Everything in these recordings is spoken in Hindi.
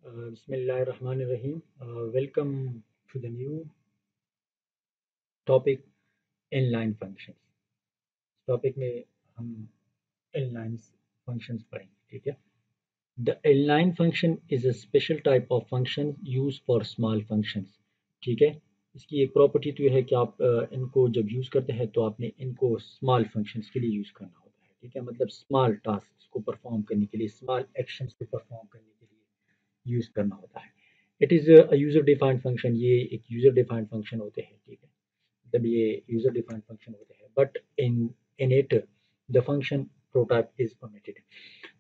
Bismillahirrahmanirrahim. Welcome to the new topic inline functions. इस टॉपिक में हम inline functions पढ़ेंगे, ठीक है. The inline function is a special type of function used for small functions. ठीक है. इसकी एक प्रॉपर्टी तो यह है कि आप इनको जब यूज़ करते हैं तो आपने इनको स्मॉल फंक्शंस के लिए यूज़ करना होता है, ठीक है. मतलब स्मॉल टास्क को परफॉर्म करने के लिए, स्मॉल एक्शंस को परफॉर्म करने के लिए यूज़ करना होता है. It is a user defined function. ये एक यूज़र डिफाइंड फंक्शन होते हैं, ठीक है. मतलब ये यूज़र डिफाइंड फंक्शन होते हैं, but in it the function prototype is omitted.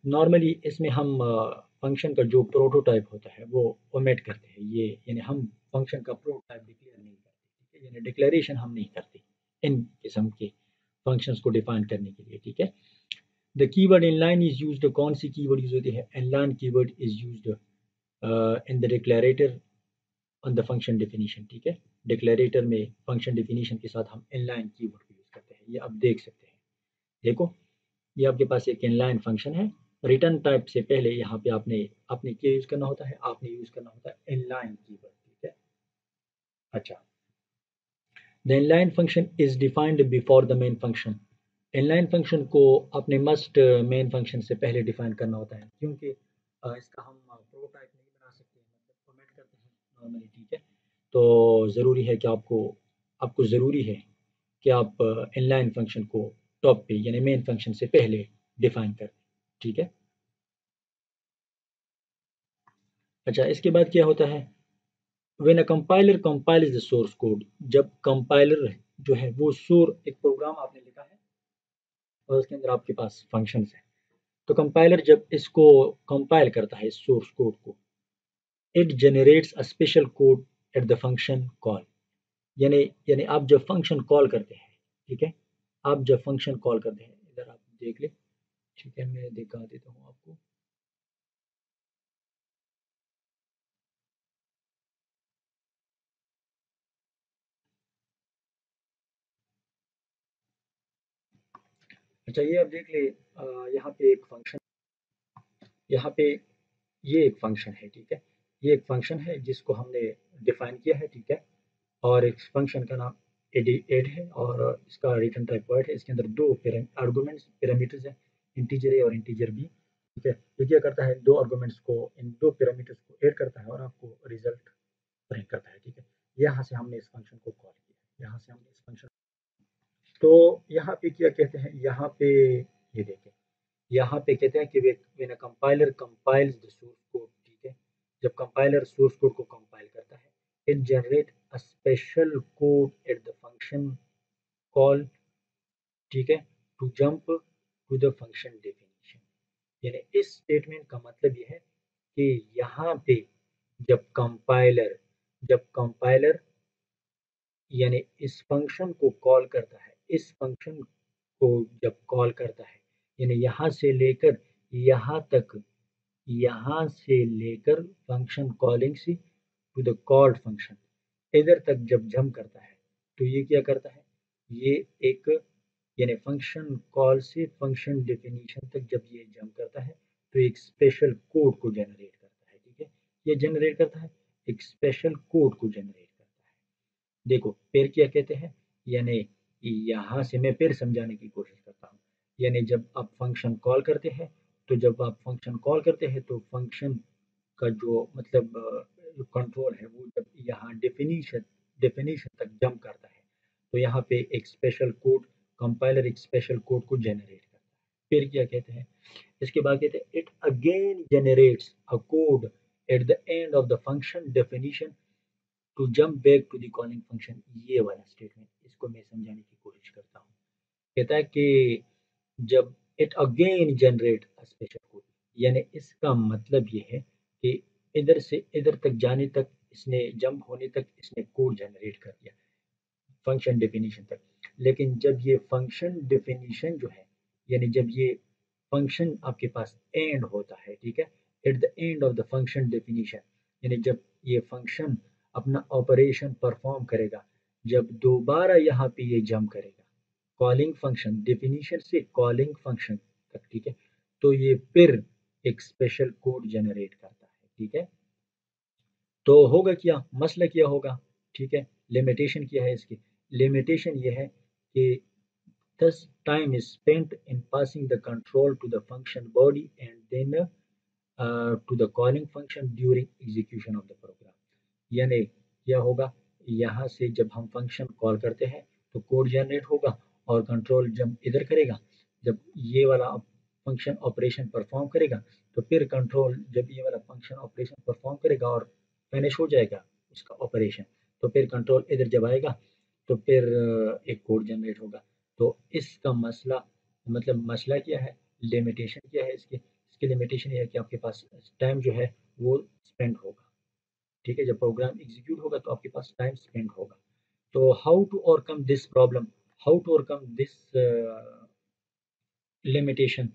Normally इसमें हम फंक्शन का जो प्रोटोटाइप होता है वो ओमिट करते हैं. ये यानी हम फंक्शन का प्रोटोटाइप डिक्लेयर नहीं करते, ठीक है. यानी डिक्लेरेशन हम नहीं करते इन किस्म के फंक्शंस को डिफाइन करने के लिए, ठीक है. The keyword inline is used. कौन सी कीवर्ड यूज होती है? Inline keyword is used in the declarator on the function definition, ठीक है. डिक्लेरेटर में फंक्शन डेफिनेशन के साथ हम इनलाइन कीवर्ड को यूज करते हैं. ये आप देख सकते हैं. देखो, ये आपके पास एक इनलाइन फंक्शन है. रिटर्न टाइप से पहले यहाँ पे आपने क्या यूज करना होता है? आपने यूज करना होता है इनलाइन कीवर्ड, ठीक है. अच्छा, the inline function is defined before the main function. Inline function को अपने मस्ट मेन फंक्शन से पहले डिफाइन करना होता है, क्योंकि इसका हम प्रोटोटाइप नहीं बना सकते हैं, मतलब कमेंट करते हैं नॉर्मली, ठीक है. तो ज़रूरी है कि आपको ज़रूरी है कि आप इनलाइन फंक्शन को टॉप पे यानी मेन फंक्शन से पहले डिफाइन करें, ठीक है. अच्छा, इसके बाद क्या होता है? When a compiler compiles the source code. जब कंपाइलर जो है वो एक प्रोग्राम आपने लिखा है और उसके अंदर आपके पास फंक्शंस है. तो कंपाइलर जब इसको कंपाइल करता है इस सोर्स कोड को, it generates a special code at the function call. यानी यानी आप जब फंक्शन कॉल करते हैं, ठीक है. आप जब फंक्शन कॉल करते हैं, इधर आप देख ले, ठीक है. मैं दिखा देता हूँ आपको. अच्छा, ये आप देख ले. यहाँ पे एक फंक्शन, यहाँ पे ये एक फंक्शन है, ठीक है. ये एक फंक्शन है जिसको हमने डिफाइन किया है, ठीक है. और इस फंक्शन का नाम एड है और इसका रिटर्न टाइप वर्ड है. इसके अंदर दो आर्गुमेंट्स पैरामीटर्स हैं, इंटीजर ए और इंटीजर बी, ठीक है. ये क्या करता है? दो आर्गुमेंट्स को, इन दो पैरामीटर्स को ऐड करता है और आपको रिजल्ट प्रिंट करता है, ठीक है. यहाँ से हमने इस फंक्शन को कॉल किया, यहाँ से हमने इस फंक्शन. तो यहाँ पे क्या कहते हैं? यहाँ पे ये देखें, यहाँ पे कहते हैं कि when a compiler compiles the source code, ठीक है. जब कंपाइलर सोर्स कोड को कंपाइल करता है, it generate a special code at the function call, ठीक है, to jump to the function definition. यानी इस स्टेटमेंट का मतलब ये है कि यहाँ पे जब कंपाइलर जब कंपाइलर यानी इस फंक्शन को कॉल करता है, इस फंक्शन को जब कॉल करता है, यानी यहाँ तक यहाँ से लेकर फंक्शन कॉलिंग से टू द कॉल्ड फंक्शन, इधर तक जब जंप करता है, तो ये क्या करता है? ये एक यानी फंक्शन कॉल से फंक्शन डेफिनेशन तक जब ये जंप करता है तो एक स्पेशल कोड को जनरेट करता है, ठीक है. ये जनरेट करता है, एक स्पेशल कोड को जनरेट करता है. देखो, फिर क्या कहते हैं? यानी यहाँ से मैं फिर समझाने की कोशिश करता हूँ. यानी जब आप फंक्शन कॉल करते हैं, तो जब आप फंक्शन कॉल करते हैं तो फंक्शन का जो मतलब जो कंट्रोल है वो जब यहाँ डेफिनेशन तक जंप करता है, तो यहाँ पे एक स्पेशल कोड, कंपाइलर एक स्पेशल कोड को जनरेट करता है. फिर क्या कहते हैं? इसके बाद कहते हैं it again generates a code at the end of the function definition to jump back to the calling function. ये वाला स्टेटमेंट, इसको मैं समझाने की कोशिश करता हूँ. कहता है कि जब it again generate a special code, यानी इसका मतलब ये है कि इधर से इधर तक जाने तक इसने जंप होने तक इसने कोड जनरेट कर दिया फंक्शन डेफिनेशन तक. लेकिन जब ये फंक्शन डेफिनेशन जो है, यानी जब ये फंक्शन आपके पास एंड होता है, ठीक है, eight the end of the function definition, यानी जब ये फंक्शन अपना ऑपरेशन परफॉर्म करेगा, जब दोबारा यहाँ पे ये जंप करेगा कॉलिंग फंक्शन डेफिनेशन से कॉलिंग फंक्शन तक, ठीक है, तो ये फिर एक स्पेशल कोड जनरेट करता है, ठीक है. तो होगा क्या, मसला क्या होगा, ठीक है। लिमिटेशन क्या है इसकी, लिमिटेशन ये है कि thus time is spent in passing the control to the function body and then to the calling function during execution of the program। यानी क्या होगा, यहाँ से जब हम फंक्शन कॉल करते हैं तो कोड जनरेट होगा और कंट्रोल जब इधर करेगा, जब ये वाला फंक्शन ऑपरेशन परफॉर्म करेगा, तो फिर कंट्रोल जब ये वाला फंक्शन ऑपरेशन परफॉर्म करेगा और फिनिश हो जाएगा उसका ऑपरेशन, तो फिर कंट्रोल इधर जब आएगा तो फिर एक कोड जनरेट होगा। तो इसका मसला, मतलब मसला क्या है, लिमिटेशन क्या है इसकी, इसकी लिमिटेशन ये है कि आपके पास टाइम जो है वो स्पेंड होगा, ठीक है। जब प्रोग्राम एग्जीक्यूट होगा तो आपके पास टाइम स्पेंड होगा। तो how to overcome this problem, how to overcome this limitation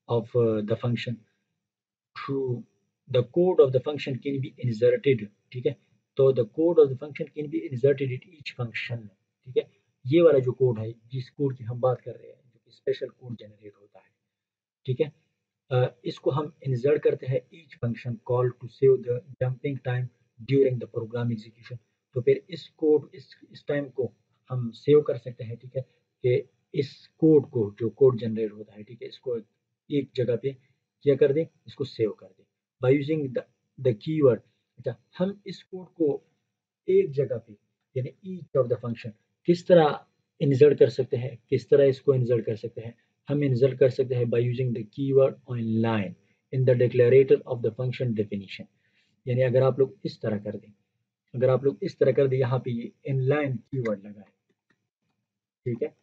of the function through the code of the function can be inserted, ठीक है। तो the code of the function can be inserted in each function, ठीक है। ये वाला जो कोड है, जिस कोड की हम बात कर रहे हैं, जो कि स्पेशल कोड जनरेट होता है, ठीक है, इसको हम इंसर्ट करते हैं each function call to save the jumping time during the program execution. तो फिर इस कोड, इस टाइम को हम सेव कर सकते हैं, ठीक है, कि इस कोड को, जो कोड जनरेट होता है, ठीक है, इसको एक जगह पे क्या कर दें, इसको सेव कर दें बाय यूजिंग द कीवर्ड। अच्छा, हम इस कोड को एक जगह पे, यानी ईच ऑफ द फंक्शन किस तरह इंसर्ट कर सकते हैं, किस तरह इसको इंसर्ट कर सकते हैं, हम इंसर्ट कर सकते हैं by using the keyword on line in the declarator of the function definition. यानी अगर आप लोग इस तरह कर दें, अगर आप लोग इस तरह कर दें, यहाँ पे ये इनलाइन कीवर्ड लगा है, ठीक है,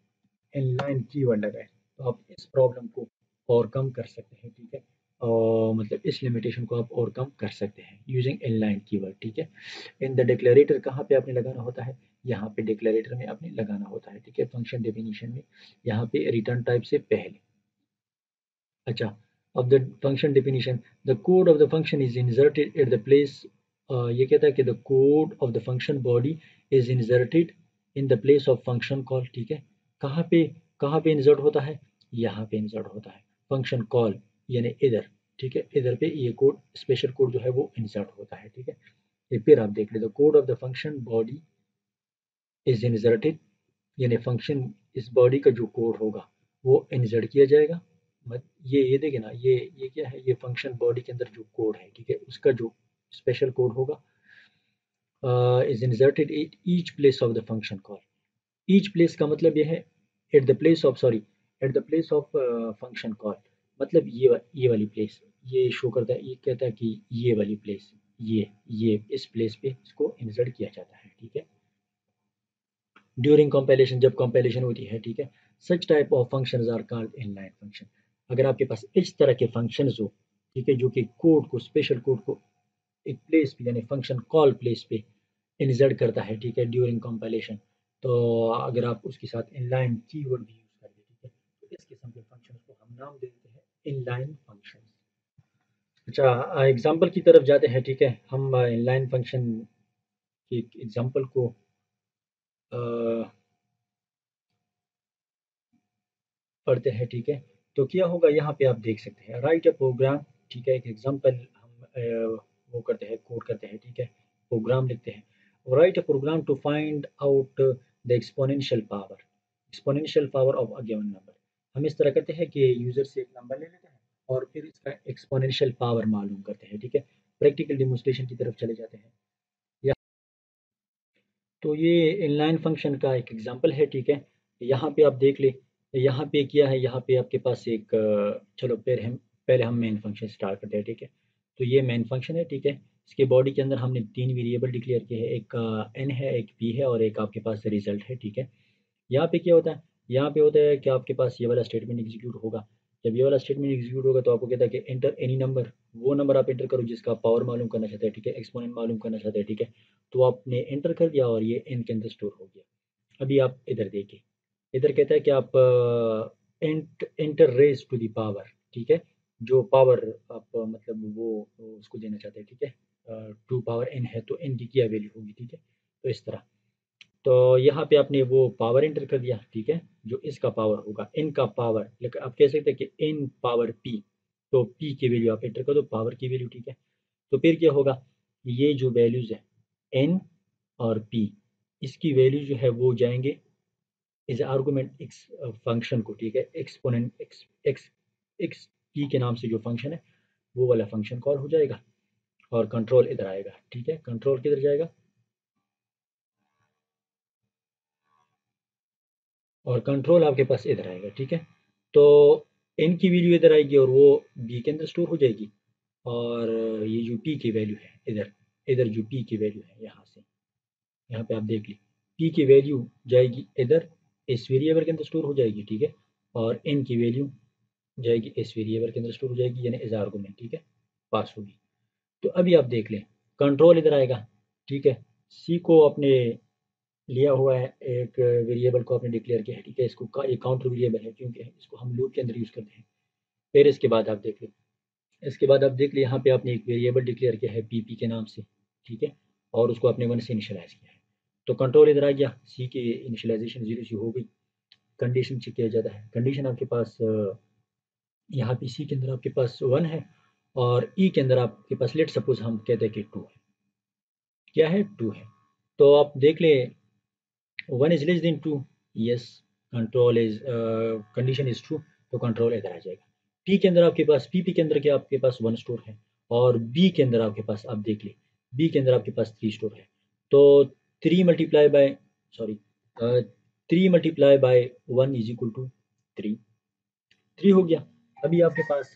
इनलाइन कीवर्ड लगा है, तो आप इस प्रॉब्लम को ओवरकम कर सकते हैं, ठीक है, और मतलब इस लिमिटेशन को आप ओवरकम कर सकते हैं यूजिंग इनलाइन कीवर्ड, ठीक है। इन द डिक्लेरेटर कहाँ पे आपने लगाना होता है, यहाँ पे डिक्लेरेटर में आपने लगाना होता है, ठीक है, फंक्शन डेफिनेशन में, यहाँ पे रिटर्न टाइप से पहले। अच्छा, of the function definition, the code of the function is inserted at the place, ये कहता है कि the code of the function body is inserted in the place of function call, ठीक है। कहाँ पे, कहाँ पे इंसर्ट होता है, यहाँ पे इंसर्ट होता है फंक्शन कॉल, यानी इधर, ठीक है, इधर पे ये कोड, स्पेशल कोड जो है वो इंसर्ट होता है, ठीक है। ये फिर आप देख ले, the code of the function body is inserted, यानी फंक्शन, इस बॉडी का जो कोड होगा वो इंसर्ट किया जाएगा। ये देखिए ना, ये क्या है, ये फंक्शन बॉडी के अंदर जो कोड है, ठीक है, उसका जो स्पेशल कोड होगा is inserted at each place of the function call. Each place का मतलब ये है at the place of, sorry, at the place of function call, मतलब ये वाली प्लेस, ये शो करता है, ये कहता है कि ये वाली प्लेस, ये इस प्लेस पे इसको इंसर्ट किया जाता है, ठीक है। ड्यूरिंग कंपाइलेशन, जब कंपाइलेशन होती है, ठीक है, such type of functions are called inline function. अगर आपके पास इस तरह के फंक्शंस हो, ठीक है, जो कि कोड को, स्पेशल कोड को एक प्लेस पे, यानी फंक्शन कॉल प्लेस पे इंसर्ट करता है, ठीक है, ड्यूरिंग कंपाइलेशन, तो अगर आप उसके साथ इनलाइन कीवर्ड भी यूज कर दे, ठीक है, तो इस किस्म के फंक्शंस को हम नाम देते हैं इनलाइन फंक्शंस। अच्छा, एग्जांपल की तरफ जाते हैं, ठीक है, हम इनलाइन फंक्शन की एग्जांपल को अ, पढ़ते हैं, ठीक है। तो क्या होगा, यहाँ पे आप देख सकते हैं, राइट अ प्रोग्राम, ठीक है, एक एग्जांपल हम वो करते हैं, कोड करते हैं, ठीक है, प्रोग्राम लिखते हैं, write a program to find out the exponential power of a given number. हम इस तरह करते हैं कि यूजर से एक नंबर ले लेते हैं और फिर इसका एक्सपोनेंशियल पावर मालूम करते हैं, ठीक है। प्रैक्टिकल डिमोन्स्ट्रेशन की तरफ चले जाते हैं। तो ये इनलाइन फंक्शन का एक एग्जांपल है, ठीक है। यहाँ पे आप देख ले, यहाँ पे क्या है, यहाँ पे आपके पास एक चलो पहले हम मेन फंक्शन स्टार्ट करते हैं, ठीक है। तो ये मेन फंक्शन है, ठीक है। इसके बॉडी के अंदर हमने 3 वेरिएबल डिक्लेयर किए हैं, एक एन है, एक पी है और एक आपके पास रिजल्ट है, ठीक है। यहाँ पे क्या होता है, यहाँ पे होता है कि आपके पास ये वाला स्टेटमेंट एग्जीक्यूट होगा। जब ये वाला स्टेटमेंट एग्जीक्यूट होगा तो आपको कहता है कि एंटर एनी नंबर, वो नंबर आप एंटर करो जिसका पावर मालूम करना चाहते हैं, ठीक है, एक्सपोनेंट मालूम करना चाहते हैं, ठीक है। तो आपने एंटर कर दिया और ये एन के अंदर स्टोर हो गया। अभी आप इधर देखिए, इधर कहता है कि आप enter raise to the power, ठीक है, जो पावर आप मतलब वो उसको देना चाहते हैं, ठीक है, टू पावर एन है तो एन की क्या वैल्यू होगी, ठीक है। तो इस तरह, तो यहाँ पे आपने वो पावर एंटर कर दिया, ठीक है, जो इसका पावर होगा एन का पावर, लेकिन आप कह सकते हैं कि एन पावर पी, तो पी की वैल्यू आप एंटर कर दो, पावर की वैल्यू, ठीक है। तो फिर क्या होगा, ये जो वैल्यूज़ है n और p, इसकी वैल्यू जो है वो जाएंगे इज आर्गूमेंट एक्स फंक्शन को, ठीक है, exponent x x x P के नाम से जो फंक्शन है वो वाला फंक्शन कॉल हो जाएगा और कंट्रोल इधर आएगा, ठीक है। कंट्रोल किधर जाएगा और कंट्रोल आपके पास इधर आएगा, ठीक है। तो n की वैल्यू इधर आएगी और वो b के अंदर स्टोर हो जाएगी, और ये जो p की वैल्यू है इधर, इधर जो p की वैल्यू है यहाँ से, यहाँ पे आप देख ली p की वैल्यू जाएगी इधर, इस वेरिएबल के अंदर स्टोर हो जाएगी, ठीक है। और n की वैल्यू जाएगी इस वेरिएबल के अंदर स्टोर हो जाएगी, यानी एज आर्गुमेंट, ठीक है, पास होगी। तो अभी आप देख लें, कंट्रोल इधर आएगा, ठीक है। c को अपने लिया हुआ है, एक वेरिएबल को आपने डिक्लेयर किया है, ठीक है। इसको एक काउंटर वेरिएबल है क्योंकि इसको हम लूप के अंदर यूज़ करते हैं। फिर इसके बाद आप देख लें, इसके बाद आप देख लें यहाँ पे आपने एक वेरिएबल डिक्लेयर किया है पी के नाम से, ठीक है, और उसको आपने 1 से इनिशियलाइज किया है। तो कंट्रोल इधर आ गया, सी की इनिशियलाइजेशन 0 से हो गई, कंडीशन चेक किया जाता है। कंडीशन आपके पास यहाँ पे सी के अंदर आपके पास 1 है और ई के अंदर आपके पास लेट सपोज हम कहते हैं कि 2 है, क्या है 2 है। तो आप देख ले 1 is less than 2, yes, control is condition is true, तो कंट्रोल इधर आ जाएगा। पी के अंदर आपके पास पी के अंदर क्या आपके पास 1 स्टोर है, और बी के अंदर आपके पास आप देख ले बी के अंदर आपके पास 3 स्टोर है। तो 3 multiply by sorry 3 multiply by 1 is equal to 3, 3 हो गया। अभी आपके पास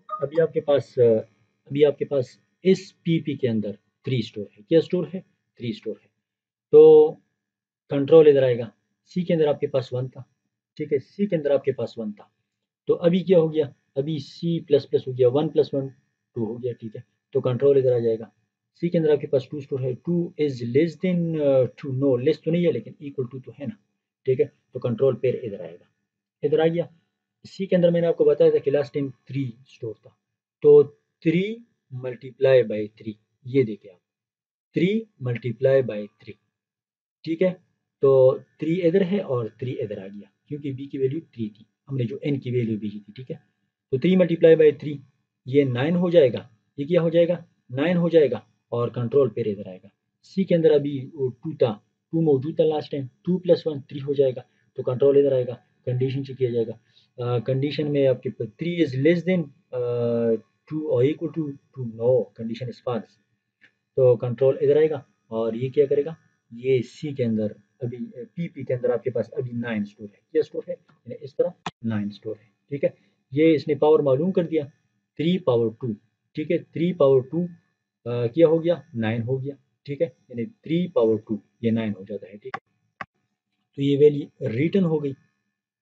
अभी आपके पास अभी आपके पास इस पी के अंदर 3 स्टोर है, क्या स्टोर है 3 स्टोर है। तो कंट्रोल इधर आएगा, सी के अंदर आपके पास 1 था, ठीक है, सी के अंदर आपके पास 1 था। तो अभी क्या हो गया, अभी सी प्लस प्लस हो गया, 1 + 1 2 हो गया, ठीक है। तो कंट्रोल इधर आ जाएगा, सी के अंदर आपके पास 2 स्टोर है, 2 is less than 2, no less तो नहीं है लेकिन इक्वल टू तो है ना, ठीक है। तो कंट्रोल फिर इधर आएगा, इधर आ गया। सी के अंदर मैंने आपको बताया था कि लास्ट टाइम 3 स्टोर था, तो 3 × 3, ये देखिए आप 3 × 3, ठीक है। तो 3 इधर है और 3 इधर आ गया क्योंकि b की वैल्यू 3 थी, हमने जो n की वैल्यू भेजी थी, ठीक है। तो 3 × 3 ये 9 हो जाएगा, ये क्या हो जाएगा 9 हो जाएगा, और कंट्रोल फिर इधर आएगा। c के अंदर अभी 2 था, 2 मौजूद था लास्ट टाइम, 2 + 1 3 हो जाएगा, तो कंट्रोल इधर आएगा, कंडीशन चेक किया जाएगा। कंडीशन में आपके 3 इज लेस देन 2 और equal to 2, no, condition is false, तो कंट्रोल इधर आएगा और ये क्या करेगा, ये सी के अंदर अभी पी के अंदर आपके पास अभी 9 स्टोर है, क्या स्टोर है, यानी इस तरह 9 स्टोर है, ठीक है। ये इसने पावर मालूम कर दिया 3 × 2, ठीक है, 3 × 2 क्या हो गया 9 हो गया, ठीक है, यानी 3 × 2 ये 9 हो जाता है, ठीक है। तो ये वैल्यू रिटर्न हो गई,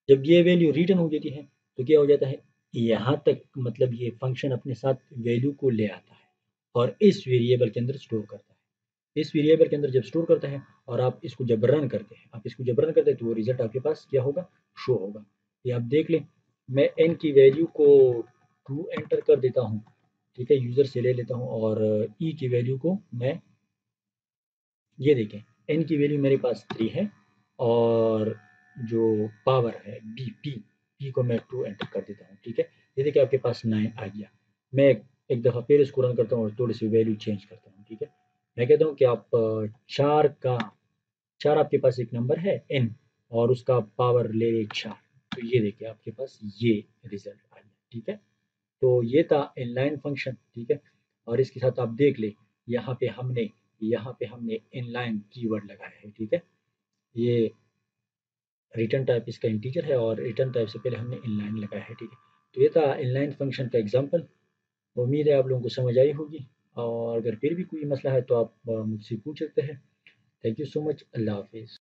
जब ये वैल्यू रिटर्न हो जाती है तो क्या हो जाता है, यहाँ तक मतलब ये फंक्शन अपने साथ वैल्यू को ले आता है और इस वेरिएबल के अंदर स्टोर करता है। इस वेरिएबल के अंदर जब स्टोर करता है और आप इसको जब रन करते हैं, आप इसको जब रन करते हैं तो वो रिजल्ट आपके पास क्या होगा, शो होगा। ये आप देख लें, मैं एन की वैल्यू को 2 एंटर कर देता हूँ, ठीक है, यूज़र से ले लेता हूँ, और ई की वैल्यू को मैं, ये देखें एन की वैल्यू मेरे पास 3 है और जो पावर है पी को मैं 2 एंटर कर देता हूँ, ठीक है। ये देखिए आपके पास 9 आ गया। मैं एक दफ़ा फिर इसको रन करता हूँ और थोड़ी सी वैल्यू चेंज करता हूँ, ठीक है। मैं कहता हूँ कि आप 4 आपके पास एक नंबर है एन और उसका पावर ले ले 4, तो ये देखिए आपके पास ये रिजल्ट आ गया, ठीक है। तो ये था इनलाइन फंक्शन, ठीक है। और इसके साथ आप देख ले, यहाँ पे हमने इनलाइन कीवर्ड लगाया है, ठीक है। ये रिटर्न टाइप इसका इंटीजर है और रिटर्न टाइप से पहले हमने इनलाइन लगाया है, ठीक है। तो ये था इनलाइन फंक्शन का एग्जांपल। उम्मीद है आप लोगों को समझ आई होगी, और अगर फिर भी कोई मसला है तो आप मुझसे पूछ सकते हैं। थैंक यू सो मच, अल्लाह हाफिज़।